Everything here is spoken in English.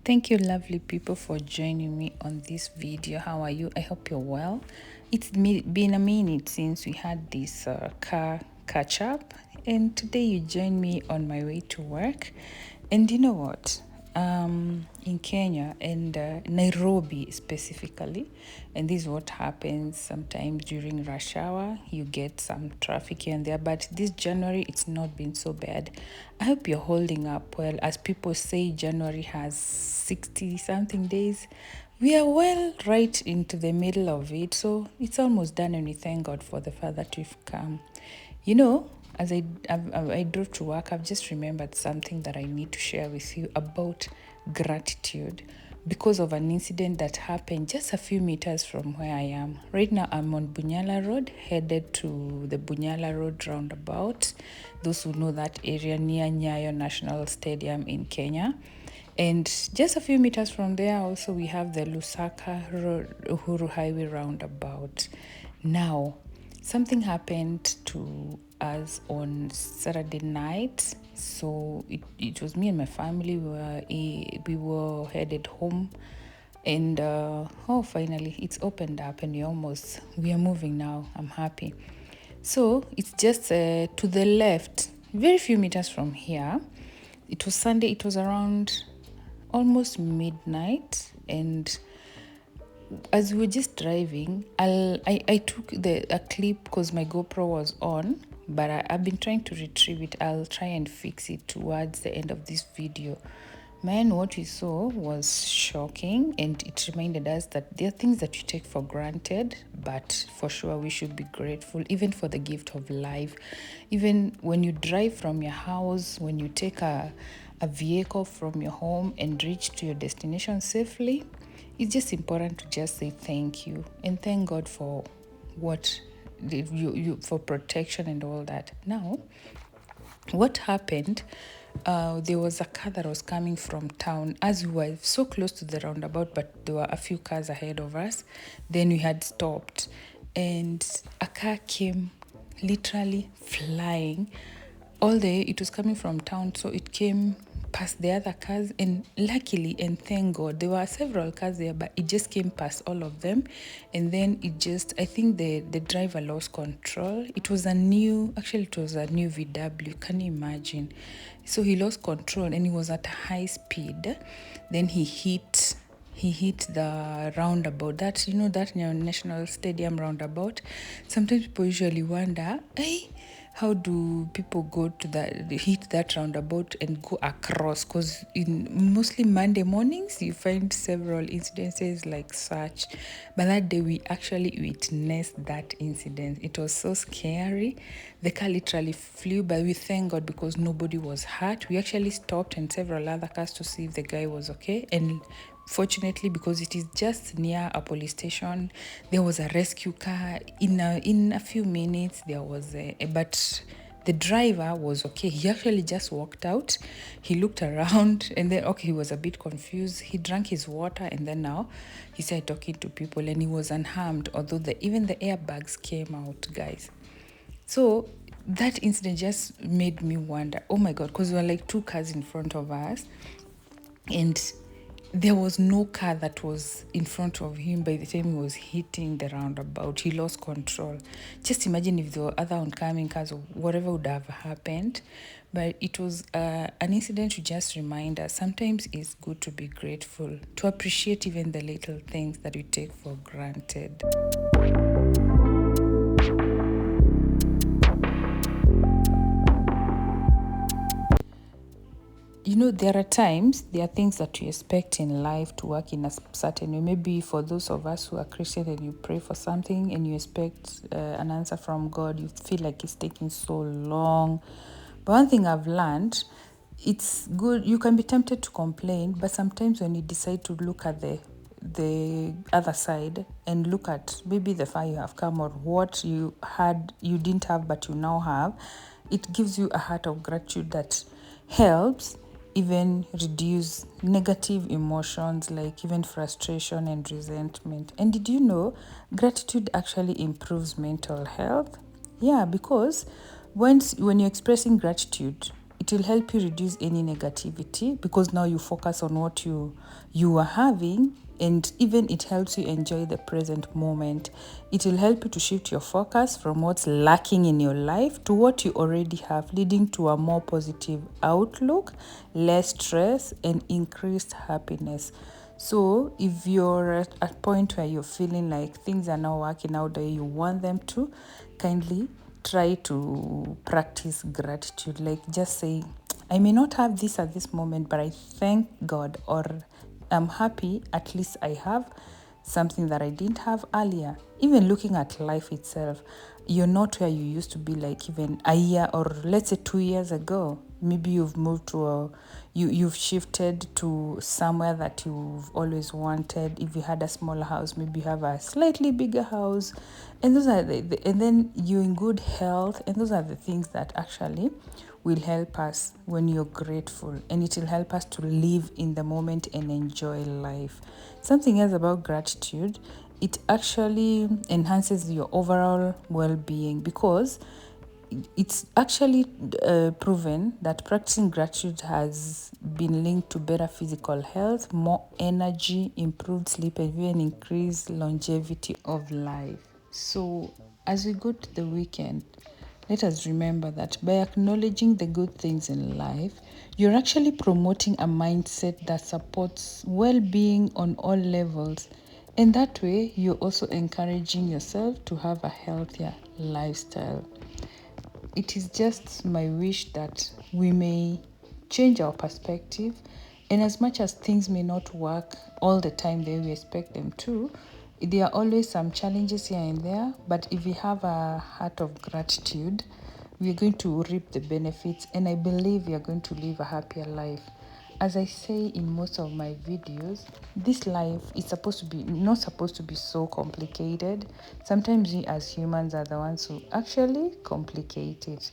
Thank you, lovely people, for joining me on this video. How are you? I hope you're well. It's been a minute since we had this car catch up, and today you join me on my way to work. And you know what? In Kenya and Nairobi specifically, and this is what happens sometimes during rush hour. You get some traffic here and there, but this January it's not been so bad. I hope you're holding up well. As people say, January has 60 something days. We are well right into the middle of it, so it's almost done, and we thank God for the fact that we've come. You know, as I drove to work, I've just remembered something that I need to share with you about gratitude because of an incident that happened just a few meters from where I am. Right now, I'm on Bunyala Road, headed to the Bunyala Road roundabout. Those who know that area near Nyayo National Stadium in Kenya. And just a few meters from there, also, we have the Lusaka Road, Uhuru Highway roundabout. Now, something happened to us on Saturday night. So it was me and my family. We were headed home, and finally it's opened up, and we are moving now. I'm happy. So it's just to the left, very few meters from here. It was Sunday. It was around almost midnight, and as we were just driving, I took a clip because my GoPro was on, but I've been trying to retrieve it. I'll try and fix it towards the end of this video. Man, what we saw was shocking, and it reminded us that there are things that you take for granted, but for sure we should be grateful, even for the gift of life. Even when you drive from your house, when you take a vehicle from your home and reach to your destination safely, it's just important to just say thank you and thank God for what you for protection and all that. Now, what happened? There was a car that was coming from town as we were so close to the roundabout, but there were a few cars ahead of us. Then we had stopped, and a car came literally flying all the way. It was coming from town, so it came past the other cars, and luckily and thank God there were several cars there, but it just came past all of them. And then I think the driver lost control. It was a new VW, can you imagine? So he lost control and he was at high speed. Then he hit the roundabout, that National Stadium roundabout. Sometimes people usually wonder, hey, how do people go to hit that roundabout and go across? Because in mostly Monday mornings, you find several incidences like such. But that day, we actually witnessed that incident. It was so scary. The car literally flew, but we thank God because nobody was hurt. We actually stopped and several other cars to see if the guy was okay. And fortunately, because it is just near a police station, there was a rescue car. In a few minutes, there was but the driver was okay. He actually just walked out. He looked around, and then he was a bit confused. He drank his water, and then now he started talking to people, and he was unharmed. Although even the airbags came out, guys. So that incident just made me wonder, oh my God, because there were like two cars in front of us, and there was no car that was in front of him by the time he was hitting the roundabout. He lost control. Just imagine if there were other oncoming cars or whatever would have happened. But it was an incident to just remind us sometimes it's good to be grateful, to appreciate even the little things that we take for granted. There are things that you expect in life to work in a certain way. Maybe for those of us who are Christian and you pray for something and you expect an answer from God, you feel like it's taking so long. But one thing I've learned, it's good. You can be tempted to complain, but sometimes when you decide to look at the other side and look at maybe the far you have come or what you didn't have but you now have, it gives you a heart of gratitude that helps even reduce negative emotions like even frustration and resentment. And did you know gratitude actually improves mental health? Yeah, because when you're expressing gratitude, it will help you reduce any negativity, because now you focus on what you are having, and even it helps you enjoy the present moment. It will help you to shift your focus from what's lacking in your life to what you already have, leading to a more positive outlook, less stress, and increased happiness. So if you're at a point where you're feeling like things are not working out the way you want them to, kindly try to practice gratitude. Like, just say, I may not have this at this moment, but I thank God, or I'm happy at least I have something that I didn't have earlier. Even looking at life itself, you're not where you used to be, like even a year or let's say 2 years ago. Maybe you've moved to you've shifted to somewhere that you've always wanted. If you had a smaller house, maybe you have a slightly bigger house, and those are and then you're in good health, and those are the things that actually will help us when you're grateful, and it will help us to live in the moment and enjoy life. Something else about gratitude, it actually enhances your overall well-being, because it's actually proven that practicing gratitude has been linked to better physical health, more energy, improved sleep, and even increased longevity of life. So as we go to the weekend, let us remember that by acknowledging the good things in life, you're actually promoting a mindset that supports well-being on all levels. And that way, you're also encouraging yourself to have a healthier lifestyle. It is just my wish that we may change our perspective, and as much as things may not work all the time the way we expect them to, there are always some challenges here and there, but if we have a heart of gratitude, we are going to reap the benefits, and I believe we are going to live a happier life. As I say in most of my videos, this life is supposed to be not supposed to be so complicated. Sometimes we as humans are the ones who actually complicate it.